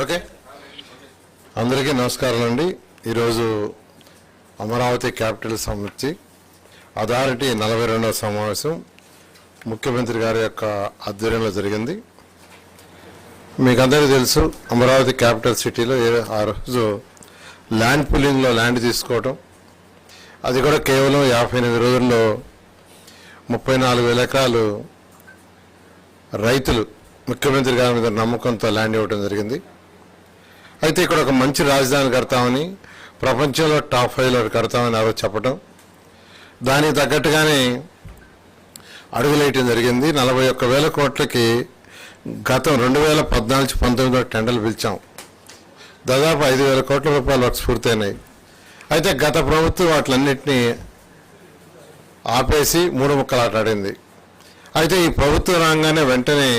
Okay, అందరికీ నమస్కారం అండి. ఈరోజు అమరావతి క్యాపిటల్ సమితి అథారిటీ 42వ సమావేశం ముఖ్యమంత్రి గారి యొక్క ఆధ్వర్యంలో జరిగింది. మీకు అందరికీ తెలుసు, అమరావతి క్యాపిటల్ సిటీలో ఆ రోజు ల్యాండ్ పుల్లింగ్లో ల్యాండ్ తీసుకోవటం, అది కూడా కేవలం 58 రోజుల్లో 34,000 ఎకరాలు రైతులు ముఖ్యమంత్రి గారి మీద నమ్మకంతో ల్యాండ్ ఇవ్వడం జరిగింది. అయితే ఇక్కడ ఒక మంచి రాజధాని కడతామని, ప్రపంచంలో టాప్ 5లో కడతామని ఆ రోజు చెప్పడం, దానికి తగ్గట్టుగానే అడుగులేయటం జరిగింది. 41,000 కోట్లకి గతం 2014-19 టెండర్లు పిలిచాం. దాదాపు 5,000 కోట్ల రూపాయలు వర్క్స్ పూర్తయినాయి. అయితే గత ప్రభుత్వం వాటిలన్నింటినీ ఆపేసి మూడు ముక్కలు ఆటాడింది. అయితే ఈ ప్రభుత్వం రాగానే వెంటనే